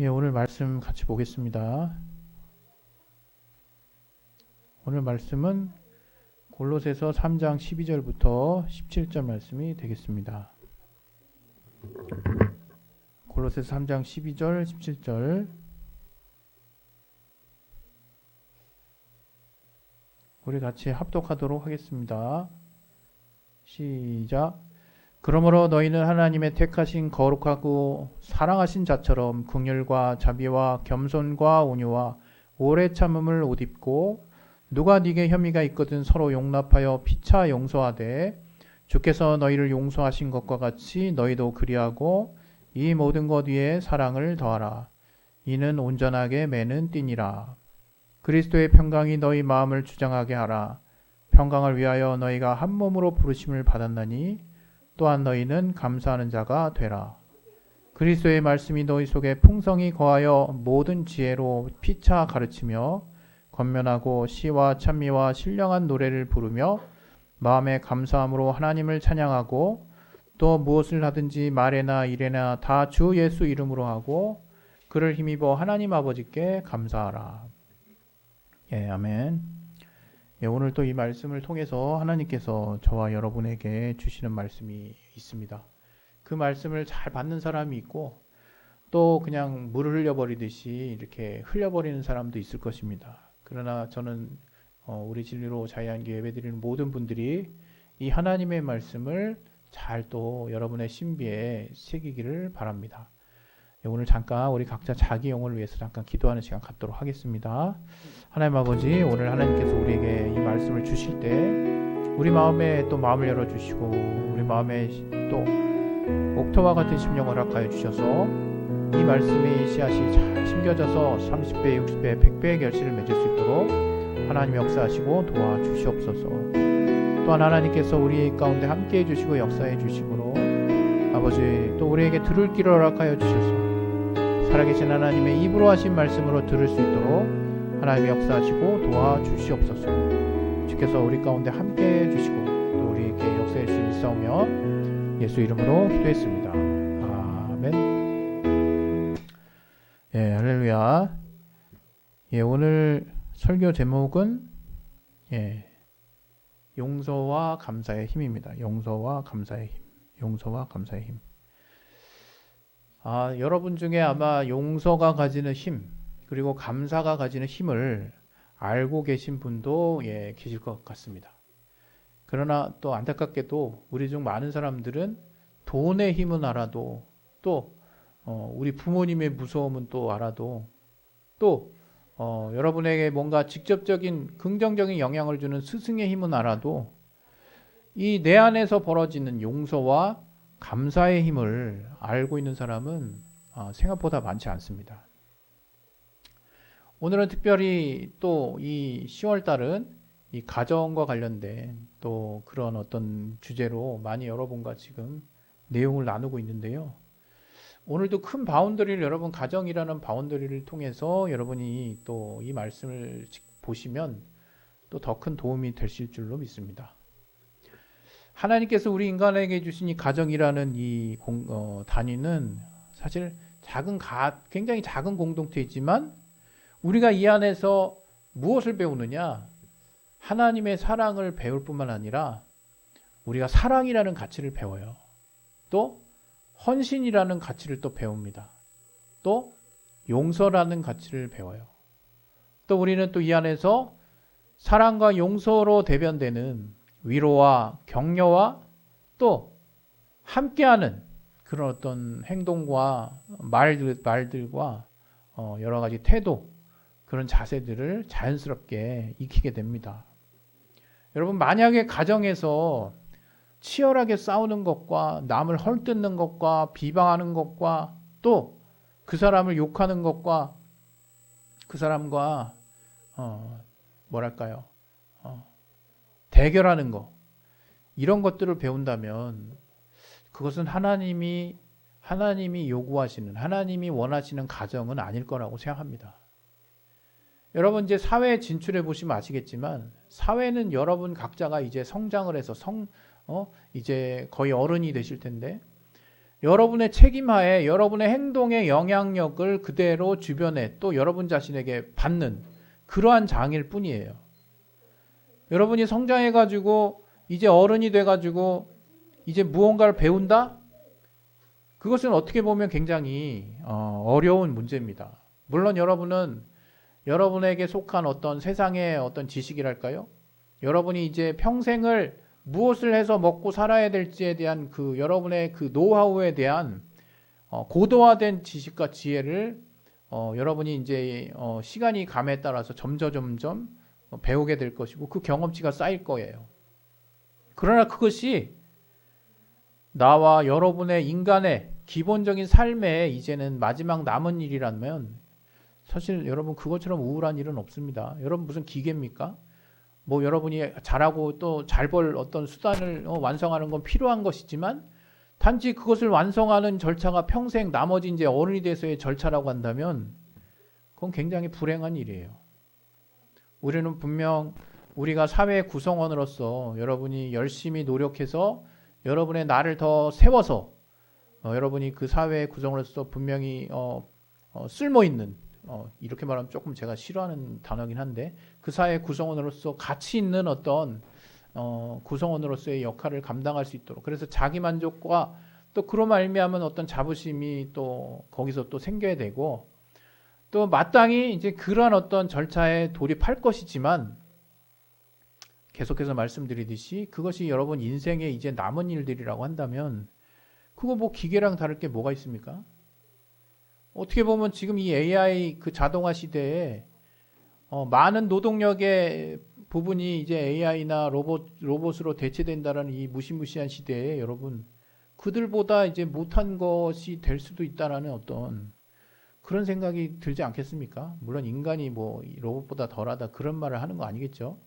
오늘 말씀 같이 보겠습니다. 오늘 말씀은 골로새서 3장 12절부터 17절 말씀이 되겠습니다. 골로새서 3장 12절, 17절 우리 같이 합독하도록 하겠습니다. 시작. 그러므로 너희는 하나님의 택하신 거룩하고 사랑하신 자처럼 긍휼과 자비와 겸손과 온유와 오래 참음을 옷 입고 누가 네게 혐의가 있거든 서로 용납하여 피차 용서하되 주께서 너희를 용서하신 것과 같이 너희도 그리하고 이 모든 것 위에 사랑을 더하라. 이는 온전하게 매는 띠니라. 그리스도의 평강이 너희 마음을 주장하게 하라. 평강을 위하여 너희가 한 몸으로 부르심을 받았나니 또한 너희는 감사하는 자가 되라. 그리스도의 말씀이 너희 속에 풍성히 거하여 모든 지혜로 피차 가르치며 권면하고 시와 찬미와 신령한 노래를 부르며 마음에 감사함으로 하나님을 찬양하고 또 무엇을 하든지 말에나 일에나 다 주 예수 이름으로 하고 그를 힘입어 하나님 아버지께 감사하라. 아멘. 오늘 또 이 말씀을 통해서 하나님께서 저와 여러분에게 주시는 말씀이 있습니다. 그 말씀을 잘 받는 사람이 있고 또 그냥 물을 흘려버리듯이 이렇게 흘려버리는 사람도 있을 것입니다. 그러나 저는 우리 진리로 자유한교 예배드리는 모든 분들이 이 하나님의 말씀을 잘 또 여러분의 신비에 새기기를 바랍니다. 오늘 잠깐 우리 각자 자기 영혼을 위해서 잠깐 기도하는 시간 갖도록 하겠습니다. 하나님 아버지, 오늘 하나님께서 우리에게 이 말씀을 주실 때 우리 마음에 또 마음을 열어주시고 우리 마음에 또 옥토와 같은 심령을 허락하여 주셔서 이 말씀의 씨앗이 잘 심겨져서 30배, 60배, 100배의 결실을 맺을 수 있도록 하나님 역사하시고 도와주시옵소서. 또한 하나님께서 우리 가운데 함께해 주시고 역사해 주시므로 아버지 또 우리에게 들을 길을 허락하여 주셔서 살아계신 하나님의 입으로 하신 말씀으로 들을 수 있도록 하나님이 역사하시고 도와주시옵소서. 주께서 우리 가운데 함께해 주시고 또 우리에게 역사해 주신 일사오며 예수 이름으로 기도했습니다. 아멘. 할렐루야. 오늘 설교 제목은 용서와 감사의 힘입니다. 용서와 감사의 힘. 용서와 감사의 힘. 여러분 중에 아마 용서가 가지는 힘, 그리고 감사가 가지는 힘을 알고 계신 분도 계실 것 같습니다. 그러나 또 안타깝게도 우리 중 많은 사람들은 돈의 힘은 알아도 또 우리 부모님의 무서움은 또 알아도 또 여러분에게 뭔가 직접적인 긍정적인 영향을 주는 스승의 힘은 알아도 이 내 안에서 벌어지는 용서와 감사의 힘을 알고 있는 사람은 생각보다 많지 않습니다. 오늘은 특별히 또 이 10월 달은 이 가정과 관련된 또 그런 어떤 주제로 많이 여러분과 지금 내용을 나누고 있는데요. 오늘도 큰 바운더리를 여러분 가정이라는 바운더리를 통해서 여러분이 또 이 말씀을 보시면 또 더 큰 도움이 되실 줄로 믿습니다. 하나님께서 우리 인간에게 주신 이 가정이라는 이 단위는 사실 굉장히 작은 공동체이지만 우리가 이 안에서 무엇을 배우느냐? 하나님의 사랑을 배울 뿐만 아니라 우리가 사랑이라는 가치를 배워요. 또 헌신이라는 가치를 또 배웁니다. 또 용서라는 가치를 배워요. 또 우리는 또 이 안에서 사랑과 용서로 대변되는 위로와 격려와 또 함께하는 그런 어떤 행동과 말들과 여러 가지 태도, 그런 자세들을 자연스럽게 익히게 됩니다. 여러분, 만약에 가정에서 치열하게 싸우는 것과 남을 헐뜯는 것과 비방하는 것과 또 그 사람을 욕하는 것과 그 사람과 대결하는 것, 이런 것들을 배운다면 그것은 하나님이 요구하시는, 하나님이 원하시는 가정은 아닐 거라고 생각합니다. 여러분 이제 사회에 진출해 보시면 아시겠지만 사회는 여러분 각자가 이제 성장을 해서 이제 거의 어른이 되실 텐데 여러분의 책임하에 여러분의 행동의 영향력을 그대로 주변에 또 여러분 자신에게 받는 그러한 장일 뿐이에요. 여러분이 성장해가지고 이제 어른이 돼가지고 이제 무언가를 배운다? 그것은 어떻게 보면 굉장히 어려운 문제입니다. 물론 여러분은 여러분에게 속한 어떤 세상의 어떤 지식이랄까요? 여러분이 이제 평생을 무엇을 해서 먹고 살아야 될지에 대한 그 여러분의 그 노하우에 대한 고도화된 지식과 지혜를 여러분이 이제 시간이 감에 따라서 점점 배우게 될 것이고 그 경험치가 쌓일 거예요. 그러나 그것이 나와 여러분의 인간의 기본적인 삶에 이제는 마지막 남은 일이라면 사실 여러분 그것처럼 우울한 일은 없습니다. 여러분 무슨 기계입니까? 뭐 여러분이 잘하고 또 잘 벌 어떤 수단을 완성하는 건 필요한 것이지만 단지 그것을 완성하는 절차가 평생 나머지 이제 어른이 돼서의 절차라고 한다면 그건 굉장히 불행한 일이에요. 우리는 분명 우리가 사회 구성원으로서 여러분이 열심히 노력해서 여러분의 나를 더 세워서 여러분이 그 사회 구성원으로서 분명히 쓸모있는 이렇게 말하면 조금 제가 싫어하는 단어긴 한데 그 사회 구성원으로서 가치 있는 어떤 구성원으로서의 역할을 감당할 수 있도록 그래서 자기 만족과 또 그로 말미암은 어떤 자부심이 또 거기서 또 생겨야 되고 또 마땅히 이제 그러한 어떤 절차에 돌입할 것이지만 계속해서 말씀드리듯이 그것이 여러분 인생에 이제 남은 일들이라고 한다면 그거 뭐 기계랑 다를 게 뭐가 있습니까? 어떻게 보면 지금 이 AI 그 자동화 시대에 많은 노동력의 부분이 이제 AI나 로봇으로 대체된다라는 이 무시무시한 시대에 여러분 그들보다 이제 못한 것이 될 수도 있다라는 어떤 그런 생각이 들지 않겠습니까? 물론 인간이 뭐 로봇보다 덜하다 그런 말을 하는 거 아니겠죠?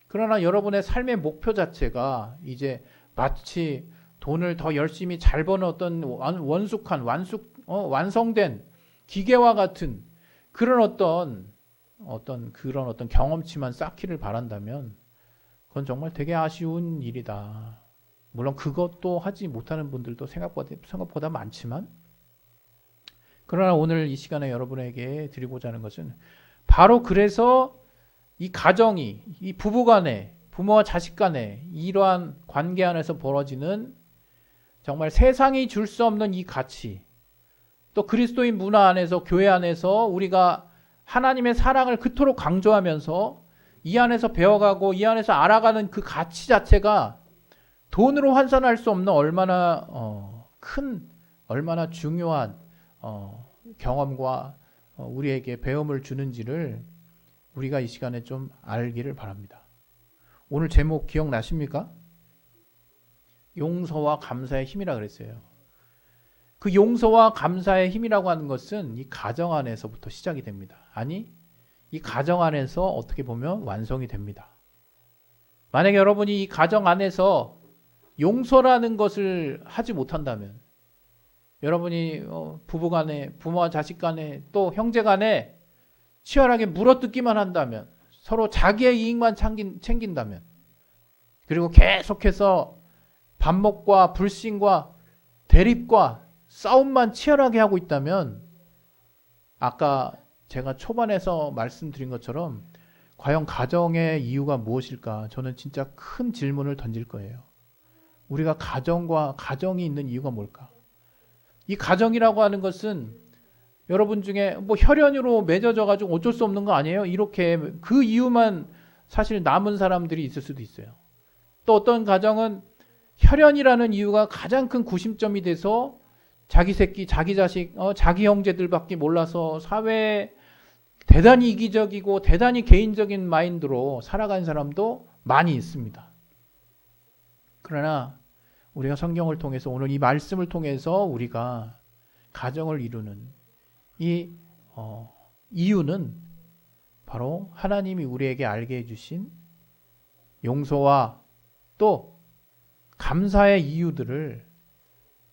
그러나 여러분의 삶의 목표 자체가 이제 마치 돈을 더 열심히 잘 버는 어떤 완성된 기계와 같은 그런 어떤 경험치만 쌓기를 바란다면 그건 정말 되게 아쉬운 일이다. 물론 그것도 하지 못하는 분들도 생각보다 많지만 그러나 오늘 이 시간에 여러분에게 드리고자 하는 것은 바로 그래서 이 가정이 이 부부 간에 부모와 자식 간에 이러한 관계 안에서 벌어지는 정말 세상이 줄 수 없는 이 가치 또 그리스도인 문화 안에서 교회 안에서 우리가 하나님의 사랑을 그토록 강조하면서 이 안에서 배워가고 이 안에서 알아가는 그 가치 자체가 돈으로 환산할 수 없는 얼마나 큰 얼마나 중요한 경험과 우리에게 배움을 주는지를 우리가 이 시간에 좀 알기를 바랍니다. 오늘 제목 기억나십니까? 용서와 감사의 힘이라 그랬어요. 그 용서와 감사의 힘이라고 하는 것은 이 가정 안에서부터 시작이 됩니다. 아니, 이 가정 안에서 어떻게 보면 완성이 됩니다. 만약에 여러분이 이 가정 안에서 용서라는 것을 하지 못한다면 여러분이 부부 간에 부모와 자식 간에 또 형제 간에 치열하게 물어뜯기만 한다면 서로 자기의 이익만 챙긴다면 그리고 계속해서 반목과 불신과 대립과 싸움만 치열하게 하고 있다면 아까 제가 초반에서 말씀드린 것처럼 과연 가정의 이유가 무엇일까? 저는 진짜 큰 질문을 던질 거예요. 우리가 가정이 있는 이유가 뭘까? 이 가정이라고 하는 것은 여러분 중에 뭐 혈연으로 맺어져 가지고 어쩔 수 없는 거 아니에요? 이렇게 그 이유만 사실 남은 사람들이 있을 수도 있어요. 또 어떤 가정은 혈연이라는 이유가 가장 큰 구심점이 돼서 자기 새끼, 자기 자식, 자기 형제들밖에 몰라서 사회에 대단히 이기적이고 대단히 개인적인 마인드로 살아가는 사람도 많이 있습니다. 그러나 우리가 성경을 통해서 오늘 이 말씀을 통해서 우리가 가정을 이루는 이 이유는 바로 하나님이 우리에게 알게 해주신 용서와 또 감사의 이유들을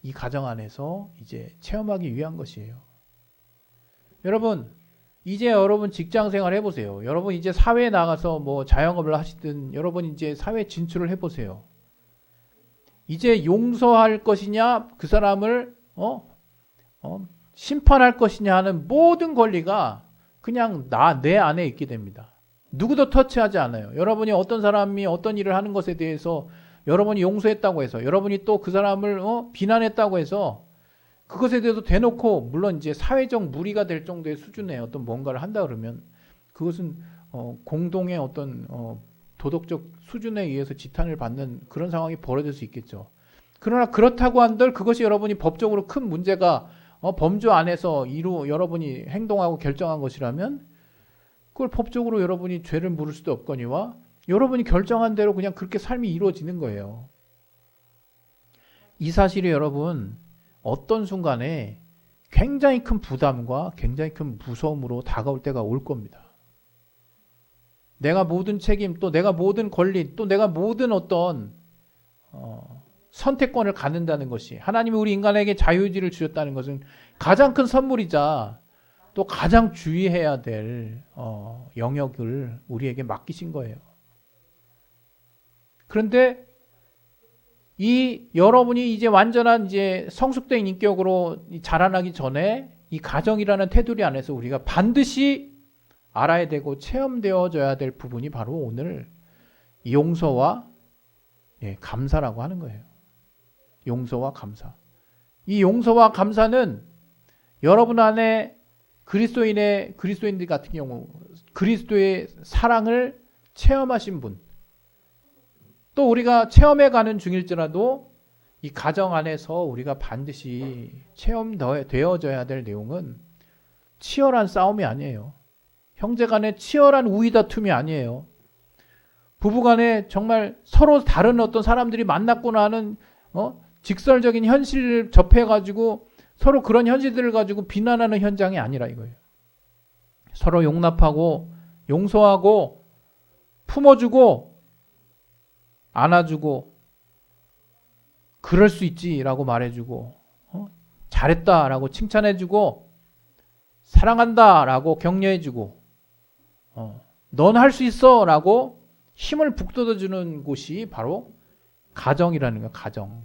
이 가정 안에서 이제 체험하기 위한 것이에요. 여러분, 이제 여러분 직장 생활 해보세요. 여러분 이제 사회에 나가서 뭐 자영업을 하시든 여러분 이제 사회 진출을 해보세요. 이제 용서할 것이냐, 그 사람을 심판할 것이냐 하는 모든 권리가 그냥 내 안에 있게 됩니다. 누구도 터치하지 않아요. 여러분이 어떤 사람이 어떤 일을 하는 것에 대해서 여러분이 용서했다고 해서, 여러분이 또 그 사람을 비난했다고 해서 그것에 대해서 대놓고, 물론 이제 사회적 무리가 될 정도의 수준의 어떤 뭔가를 한다 그러면 그것은 공동의 어떤 도덕적 수준에 의해서 지탄을 받는 그런 상황이 벌어질 수 있겠죠. 그러나 그렇다고 한들 그것이 여러분이 법적으로 큰 문제가 범주 안에서 여러분이 행동하고 결정한 것이라면 그걸 법적으로 여러분이 죄를 물을 수도 없거니와 여러분이 결정한 대로 그냥 그렇게 삶이 이루어지는 거예요. 이 사실이 여러분 어떤 순간에 굉장히 큰 부담과 굉장히 큰 무서움으로 다가올 때가 올 겁니다. 내가 모든 책임, 또 내가 모든 권리, 또 내가 모든 어떤 선택권을 갖는다는 것이, 하나님이 우리 인간에게 자유의지를 주셨다는 것은 가장 큰 선물이자 또 가장 주의해야 될 영역을 우리에게 맡기신 거예요. 그런데 여러분이 이제 완전한 이제 성숙된 인격으로 자라나기 전에 이 가정이라는 테두리 안에서 우리가 반드시 알아야 되고 체험되어져야 될 부분이 바로 오늘 용서와 감사라고 하는 거예요. 용서와 감사. 이 용서와 감사는 여러분 안에 그리스도인들 같은 경우 그리스도의 사랑을 체험하신 분, 또 우리가 체험해가는 중일지라도 이 가정 안에서 우리가 반드시 체험되어져야 될 내용은 치열한 싸움이 아니에요. 형제간의 치열한 우위 다툼이 아니에요. 부부간에 정말 서로 다른 어떤 사람들이 만났구나 하는 직설적인 현실을 접해가지고 서로 그런 현실들을 가지고 비난하는 현장이 아니라 이거예요. 서로 용납하고 용서하고 품어주고 안아주고 그럴 수 있지라고 말해주고 잘했다라고 칭찬해주고 사랑한다라고 격려해주고 넌 할 수 있어라고 힘을 북돋아주는 곳이 바로 가정이라는 거예요. 가정.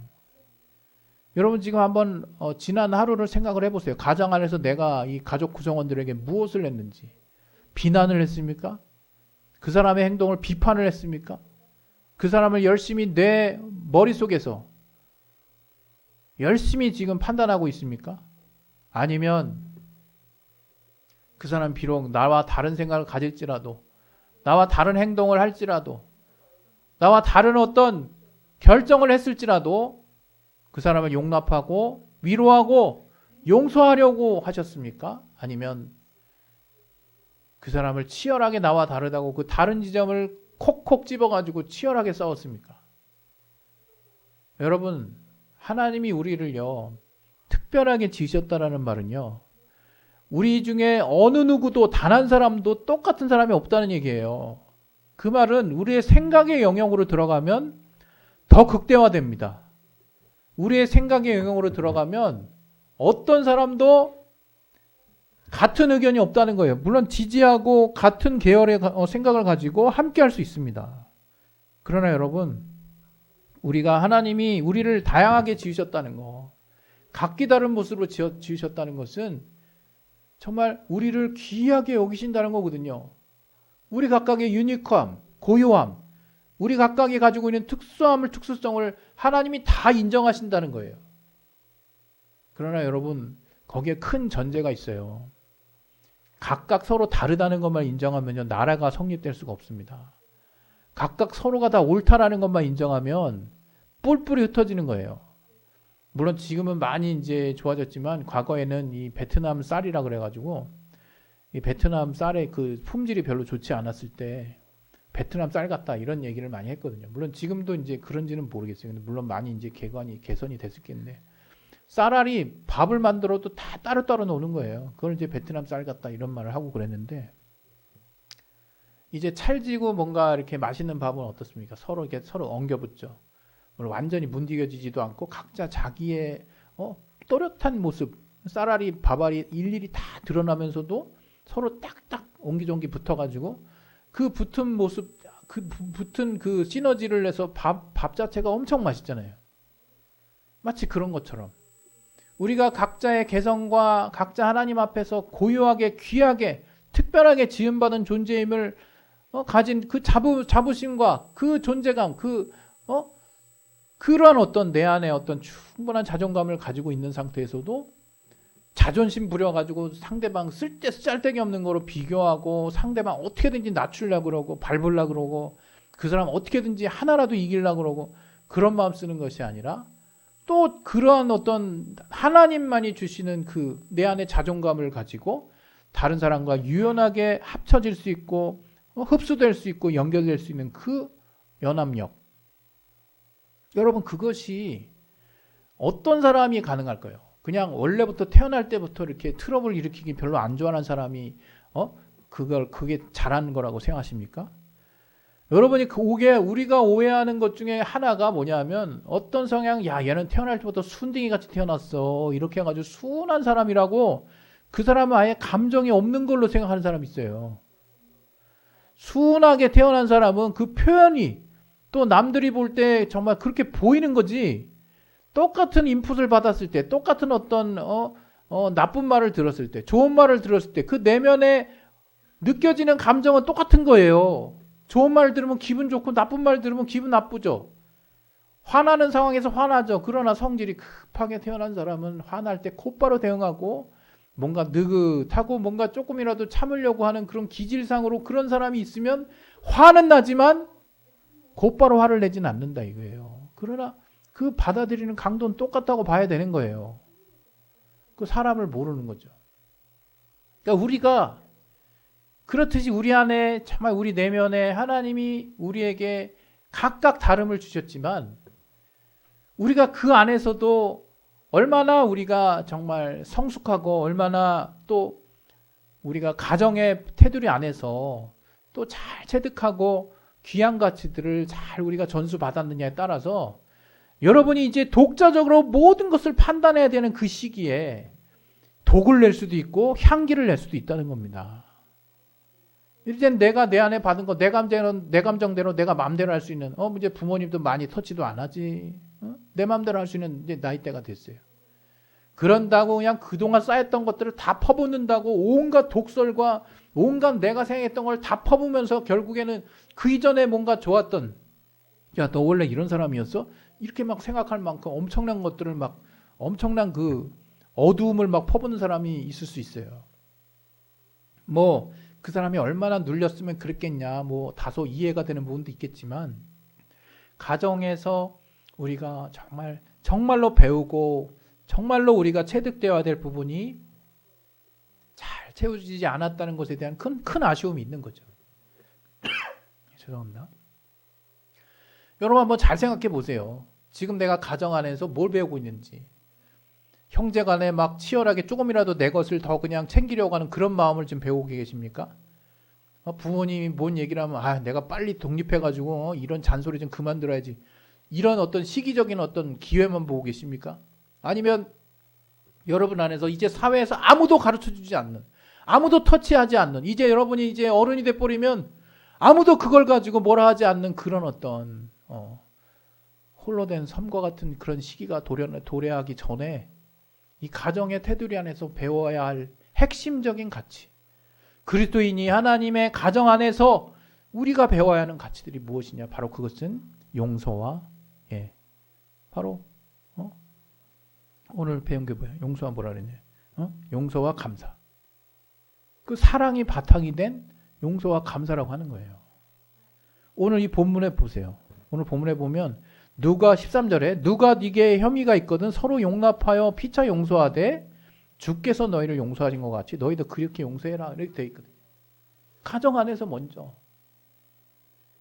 여러분 지금 한번 지난 하루를 생각을 해보세요. 가정 안에서 내가 이 가족 구성원들에게 무엇을 했는지. 비난을 했습니까? 그 사람의 행동을 비판을 했습니까? 그 사람을 열심히 내 머릿속에서 열심히 지금 판단하고 있습니까? 아니면 그 사람 비록 나와 다른 생각을 가질지라도, 나와 다른 행동을 할지라도, 나와 다른 어떤 결정을 했을지라도 그 사람을 용납하고 위로하고 용서하려고 하셨습니까? 아니면 그 사람을 치열하게 나와 다르다고 그 다른 지점을 콕콕 집어가지고 치열하게 싸웠습니까? 여러분, 하나님이 우리를요 특별하게 지으셨다라는 말은요, 우리 중에 어느 누구도 단 한 사람도 똑같은 사람이 없다는 얘기예요. 그 말은 우리의 생각의 영역으로 들어가면 더 극대화됩니다. 우리의 생각의 영역으로 들어가면 어떤 사람도 같은 의견이 없다는 거예요. 물론 지지하고 같은 계열의 생각을 가지고 함께 할 수 있습니다. 그러나 여러분, 우리가 하나님이 우리를 다양하게 지으셨다는 거, 각기 다른 모습으로 지으셨다는 것은 정말 우리를 귀하게 여기신다는 거거든요. 우리 각각의 유니크함, 고유함, 우리 각각이 가지고 있는 특수함을, 특수성을 하나님이 다 인정하신다는 거예요. 그러나 여러분, 거기에 큰 전제가 있어요. 각각 서로 다르다는 것만 인정하면요, 나라가 성립될 수가 없습니다. 각각 서로가 다 옳다라는 것만 인정하면 뿔뿔이 흩어지는 거예요. 물론 지금은 많이 이제 좋아졌지만 과거에는 이 베트남 쌀이라 그래가지고 이 베트남 쌀의 그 품질이 별로 좋지 않았을 때 베트남 쌀 같다 이런 얘기를 많이 했거든요. 물론 지금도 이제 그런지는 모르겠어요. 근데 물론 많이 이제 개선이 됐었겠네. 쌀알이 밥을 만들어도 다 따로따로 놓는 거예요. 그걸 이제 베트남 쌀 같다 이런 말을 하고 그랬는데, 이제 찰지고 뭔가 이렇게 맛있는 밥은 어떻습니까? 서로 이렇게 서로 엉겨붙죠. 물론 완전히 문디겨지지도 않고 각자 자기의 또렷한 모습, 쌀알이 밥알이 일일이 다 드러나면서도 서로 딱딱 옹기종기 붙어가지고 그 붙은 모습, 그 붙은 그 시너지를 내서 밥 자체가 엄청 맛있잖아요. 마치 그런 것처럼 우리가 각자의 개성과 각자 하나님 앞에서 고유하게 귀하게 특별하게 지음받은 존재임을 가진 그 자부심과 그 존재감, 그러한 어떤 내 안에 어떤 충분한 자존감을 가지고 있는 상태에서도 자존심 부려가지고 상대방 쓸데기 없는 거로 비교하고 상대방 어떻게든지 낮추려고 그러고 밟으려고 그러고 그 사람 어떻게든지 하나라도 이기려고 그러고 그런 마음 쓰는 것이 아니라 또 그러한 어떤 하나님만이 주시는 그 내 안의 자존감을 가지고 다른 사람과 유연하게 합쳐질 수 있고 흡수될 수 있고 연결될 수 있는 그 연합력. 여러분 그것이 어떤 사람이 가능할까요? 그냥 원래부터 태어날 때부터 이렇게 트러블 일으키기 별로 안 좋아하는 사람이 그게 잘하는 거라고 생각하십니까? 여러분이 우리가 오해하는 것 중에 하나가 뭐냐면 어떤 성향, 야 얘는 태어날 때부터 순둥이 같이 태어났어 이렇게 해가지고 순한 사람이라고 그 사람은 아예 감정이 없는 걸로 생각하는 사람이 있어요. 순하게 태어난 사람은 그 표현이 또 남들이 볼 때 정말 그렇게 보이는 거지. 똑같은 인풋을 받았을 때, 똑같은 어떤 나쁜 말을 들었을 때, 좋은 말을 들었을 때 그 내면에 느껴지는 감정은 똑같은 거예요. 좋은 말 들으면 기분 좋고 나쁜 말 들으면 기분 나쁘죠. 화나는 상황에서 화나죠. 그러나 성질이 급하게 태어난 사람은 화날 때 곧바로 대응하고 뭔가 느긋하고 뭔가 조금이라도 참으려고 하는 그런 기질상으로 그런 사람이 있으면 화는 나지만 곧바로 화를 내진 않는다 이거예요. 그러나 그 받아들이는 강도는 똑같다고 봐야 되는 거예요. 그 사람을 모르는 거죠. 그러니까 우리가 그렇듯이 우리 안에 정말 우리 내면에 하나님이 우리에게 각각 다름을 주셨지만 우리가 그 안에서도 얼마나 우리가 정말 성숙하고 얼마나 또 우리가 가정의 테두리 안에서 또 잘 체득하고 귀한 가치들을 잘 우리가 전수받았느냐에 따라서 여러분이 이제 독자적으로 모든 것을 판단해야 되는 그 시기에 독을 낼 수도 있고 향기를 낼 수도 있다는 겁니다. 이젠 내가 내 안에 받은 거 내 감정대로 내가 마음대로 할 수 있는 이제 부모님도 많이 터치도 안 하지. 내 마음대로 할 수 있는 이제 나이대가 됐어요. 그런다고 그냥 그동안 쌓였던 것들을 다 퍼붓는다고 온갖 독설과 온갖 내가 생각했던 걸 다 퍼부면서 결국에는 그 이전에 뭔가 좋았던 야, 너 원래 이런 사람이었어? 이렇게 막 생각할 만큼 엄청난 것들을 막 엄청난 그 어두움을 막 퍼붓는 사람이 있을 수 있어요. 뭐 그 사람이 얼마나 눌렸으면 그랬겠냐 뭐 다소 이해가 되는 부분도 있겠지만 가정에서 우리가 정말로 배우고 정말로 우리가 체득되어야 될 부분이 잘 채워지지 않았다는 것에 대한 큰 아쉬움이 있는 거죠. 죄송합니다. 여러분 한번 잘 생각해 보세요. 지금 내가 가정 안에서 뭘 배우고 있는지. 형제 간에 막 치열하게 조금이라도 내 것을 더 그냥 챙기려고 하는 그런 마음을 지금 배우고 계십니까? 부모님이 뭔 얘기를 하면 내가 빨리 독립해가지고 이런 잔소리 좀 그만 들어야지. 이런 어떤 시기적인 어떤 기회만 보고 계십니까? 아니면 여러분 안에서 이제 사회에서 아무도 가르쳐주지 않는 아무도 터치하지 않는 이제 여러분이 이제 어른이 돼버리면 아무도 그걸 가지고 뭐라 하지 않는 그런 어떤 홀로 된 섬과 같은 그런 시기가 도래하기 전에 이 가정의 테두리 안에서 배워야 할 핵심적인 가치 그리스도인이 하나님의 가정 안에서 우리가 배워야 하는 가치들이 무엇이냐 바로 그것은 용서와 바로 오늘 배운 게 뭐야? 용서와 뭐라 그랬냐? 용서와 감사. 그 사랑이 바탕이 된 용서와 감사라고 하는 거예요. 오늘 이 본문에 보세요. 오늘 본문에 보면 누가 13절에 누가 네게 혐의가 있거든 서로 용납하여 피차 용서하되 주께서 너희를 용서하신 것 같이 너희도 그렇게 용서해라 이렇게 돼 있거든. 가정 안에서 먼저.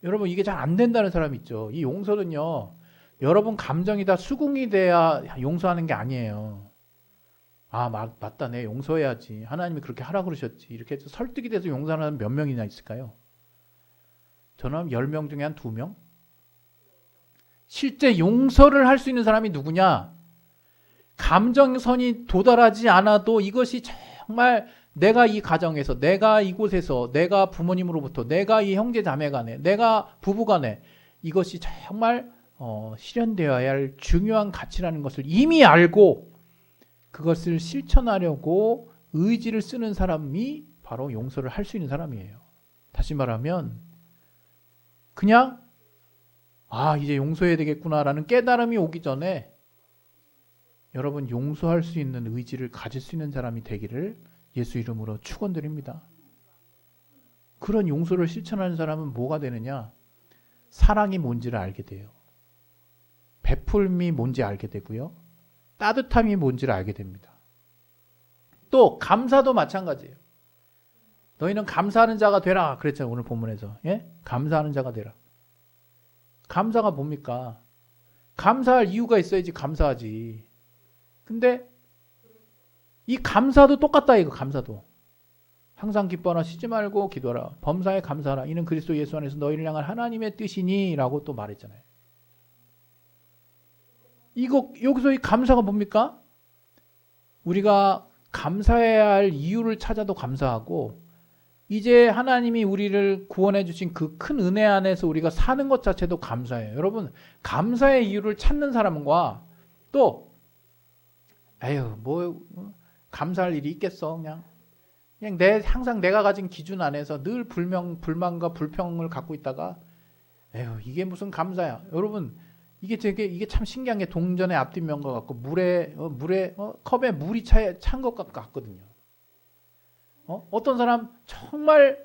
여러분 이게 잘 안 된다는 사람 있죠. 이 용서는요. 여러분 감정이 다 수긍이 돼야 용서하는 게 아니에요. 맞다. 내 용서해야지. 하나님이 그렇게 하라 그러셨지. 이렇게 해서 설득이 돼서 용서하는 사람 몇 명이나 있을까요? 저는 10명 중에 한 2명? 실제 용서를 할 수 있는 사람이 누구냐? 감정선이 도달하지 않아도 이것이 정말 내가 이 가정에서, 내가 이곳에서, 내가 부모님으로부터, 내가 이 형제 자매 간에, 내가 부부 간에 이것이 정말 실현되어야 할 중요한 가치라는 것을 이미 알고 그것을 실천하려고 의지를 쓰는 사람이 바로 용서를 할 수 있는 사람이에요. 다시 말하면 그냥 이제 용서해야 되겠구나라는 깨달음이 오기 전에 여러분 용서할 수 있는 의지를 가질 수 있는 사람이 되기를 예수 이름으로 축원드립니다. 그런 용서를 실천하는 사람은 뭐가 되느냐? 사랑이 뭔지를 알게 돼요. 베풀음이 뭔지 알게 되고요. 따뜻함이 뭔지를 알게 됩니다. 또 감사도 마찬가지예요. 너희는 감사하는 자가 되라 그랬잖아요. 오늘 본문에서. 예? 감사하는 자가 되라. 감사가 뭡니까? 감사할 이유가 있어야지 감사하지. 근데 이 감사도 똑같다 이거. 감사도 항상 기뻐하라 쉬지 말고 기도하라 범사에 감사하라 이는 그리스도 예수 안에서 너희를 향한 하나님의 뜻이니 라고 또 말했잖아요. 이거 여기서 이 감사가 뭡니까? 우리가 감사해야 할 이유를 찾아도 감사하고 이제 하나님이 우리를 구원해 주신 그 큰 은혜 안에서 우리가 사는 것 자체도 감사해요. 여러분 감사의 이유를 찾는 사람과 또 뭐 감사할 일이 있겠어 그냥 항상 내가 가진 기준 안에서 늘 불만과 불평을 갖고 있다가 이게 무슨 감사야. 여러분 이게 참 신기한 게 동전의 앞뒷면과 같고 물에 컵에 물이 찬 것 같거든요. 어떤 사람 정말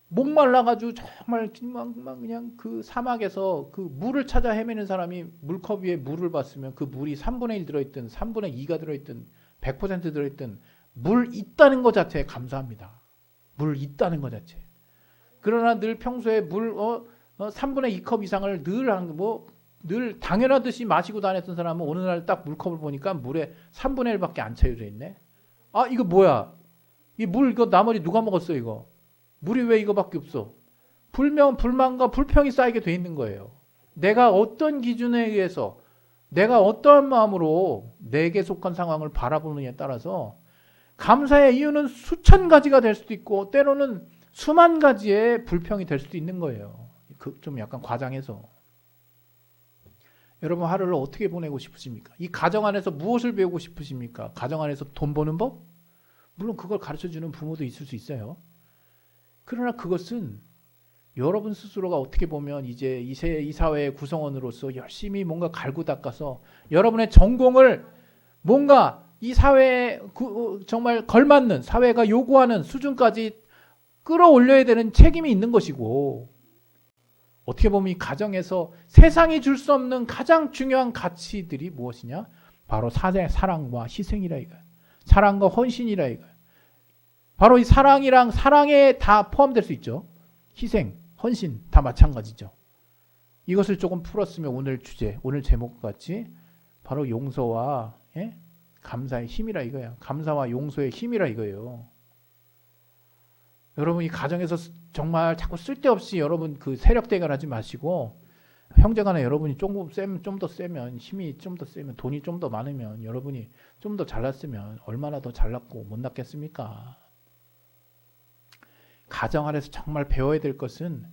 목말라가지고 정말 그냥 그 사막에서 그 물을 찾아 헤매는 사람이 물컵 위에 물을 봤으면 그 물이 3분의 1 들어있든 3분의 2가 들어있든 100% 들어있든 물 있다는 것 자체에 감사합니다. 물 있다는 것 자체. 그러나 늘 평소에 물 3분의 2컵 이상을 늘 당연하듯이 마시고 다녔던 사람은 어느 날 딱 물컵을 보니까 물에 3분의 1밖에 안 차여져 있네. 이거 뭐야? 이 물 이거 나머지 누가 먹었어 이거? 물이 왜 이거밖에 없어? 불만과 불평이 쌓이게 돼 있는 거예요. 내가 어떤 기준에 의해서 내가 어떠한 마음으로 내게 속한 상황을 바라보느냐에 따라서 감사의 이유는 수천 가지가 될 수도 있고 때로는 수만 가지의 불평이 될 수도 있는 거예요. 좀 약간 과장해서. 여러분 하루를 어떻게 보내고 싶으십니까? 이 가정 안에서 무엇을 배우고 싶으십니까? 가정 안에서 돈 버는 법? 물론 그걸 가르쳐주는 부모도 있을 수 있어요. 그러나 그것은 여러분 스스로가 어떻게 보면 이제 이 사회의 구성원으로서 열심히 뭔가 갈고 닦아서 여러분의 전공을 뭔가 이 사회에 정말 걸맞는 사회가 요구하는 수준까지 끌어올려야 되는 책임이 있는 것이고 어떻게 보면 이 가정에서 세상이 줄 수 없는 가장 중요한 가치들이 무엇이냐? 바로 사랑과 희생이라 이거야. 사랑과 헌신이라 이거야. 바로 이 사랑이랑 사랑에 다 포함될 수 있죠. 희생, 헌신 다 마찬가지죠. 이것을 조금 풀었으면 오늘 주제, 오늘 제목 같이 바로 용서와 감사의 힘이라 이거야. 감사와 용서의 힘이라 이거예요. 여러분 이 가정에서 정말 자꾸 쓸데없이 여러분 그 세력 대결하지 마시고 형제간에 여러분이 좀 더 세면 힘이 좀 더 세면 돈이 좀 더 많으면 여러분이 좀 더 잘났으면 얼마나 더 잘났고 못났겠습니까? 가정 안에서 정말 배워야 될 것은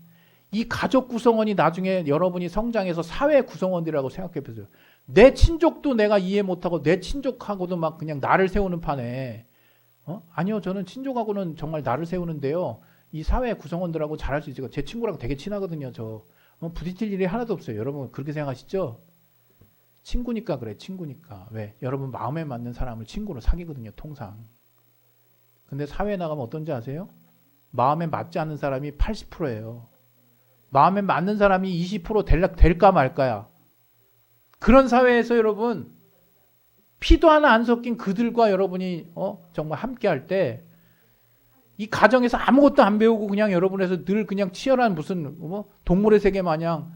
이 가족 구성원이 나중에 여러분이 성장해서 사회 구성원들이라고 생각해 보세요. 내 친족도 내가 이해 못하고 내 친족하고도 막 그냥 나를 세우는 판에 아니요 저는 친족하고는 정말 나를 세우는데요. 이 사회 구성원들하고 잘할 수 있어요. 제 친구랑 되게 친하거든요. 저 부딪힐 일이 하나도 없어요. 여러분 그렇게 생각하시죠? 친구니까 그래. 친구니까. 왜? 여러분 마음에 맞는 사람을 친구로 사귀거든요. 통상. 근데 사회에 나가면 어떤지 아세요? 마음에 맞지 않는 사람이 80%예요. 마음에 맞는 사람이 20% 될까 말까야. 그런 사회에서 여러분 피도 하나 안 섞인 그들과 여러분이 정말 함께 할 때 이 가정에서 아무것도 안 배우고 그냥 여러분에서 늘 그냥 치열한 무슨 동물의 세계 마냥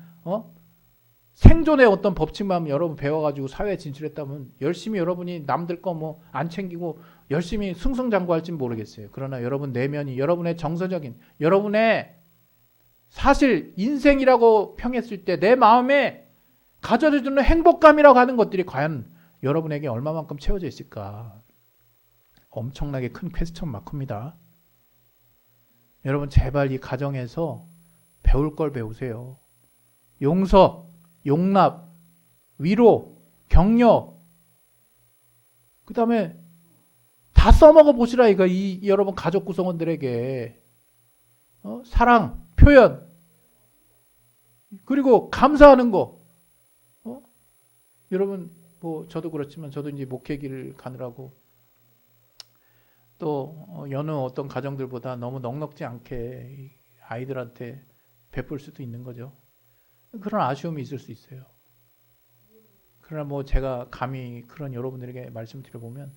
생존의 어떤 법칙만 여러분 배워가지고 사회에 진출했다면 열심히 여러분이 남들 거 안 챙기고 열심히 승승장구할지는 모르겠어요. 그러나 여러분 내면이 여러분의 정서적인 여러분의 사실 인생이라고 평했을 때 내 마음에 가져다주는 행복감이라고 하는 것들이 과연 여러분에게 얼마만큼 채워져 있을까? 엄청나게 큰 퀘스천 마크입니다. 여러분 제발 이 가정에서 배울 걸 배우세요. 용서, 용납, 위로, 격려, 그 다음에 다 써먹어 보시라 이거. 여러분 가족 구성원들에게 사랑, 표현, 그리고 감사하는 거. 여러분 뭐 저도 그렇지만 저도 이제 목회기를 가느라고 또 여느 어떤 가정들보다 너무 넉넉지 않게 아이들한테 베풀 수도 있는 거죠. 그런 아쉬움이 있을 수 있어요. 그러나 뭐 제가 감히 그런 여러분들에게 말씀드려보면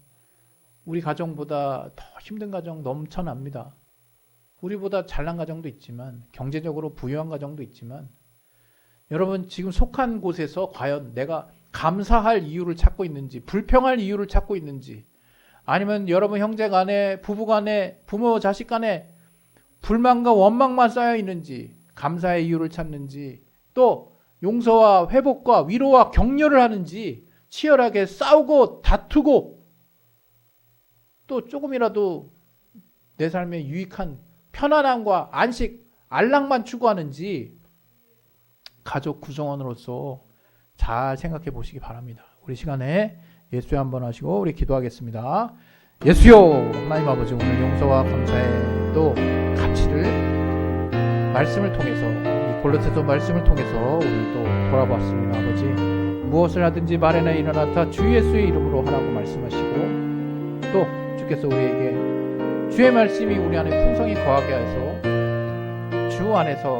우리 가정보다 더 힘든 가정 넘쳐납니다. 우리보다 잘난 가정도 있지만 경제적으로 부유한 가정도 있지만 여러분 지금 속한 곳에서 과연 내가 감사할 이유를 찾고 있는지, 불평할 이유를 찾고 있는지, 아니면 여러분 형제 간에, 부부 간에, 부모 자식 간에 불만과 원망만 쌓여 있는지, 감사의 이유를 찾는지, 또 용서와 회복과 위로와 격려를 하는지, 치열하게 싸우고 다투고 또 조금이라도 내 삶에 유익한 편안함과 안식, 안락만 추구하는지 가족 구성원으로서 잘 생각해 보시기 바랍니다. 우리 시간에 예수여 한번 하시고 우리 기도하겠습니다. 예수여, 하나님 아버지, 오늘 용서와 감사의 또 가치를 말씀을 통해서, 이 골로새서 말씀을 통해서 오늘 또 돌아보았습니다. 아버지, 무엇을 하든지 말에나 일어나 다 주 예수의 이름으로 하라고 말씀하시고, 또 주께서 우리에게 주의 말씀이 우리 안에 풍성히 거하게 해서 주 안에서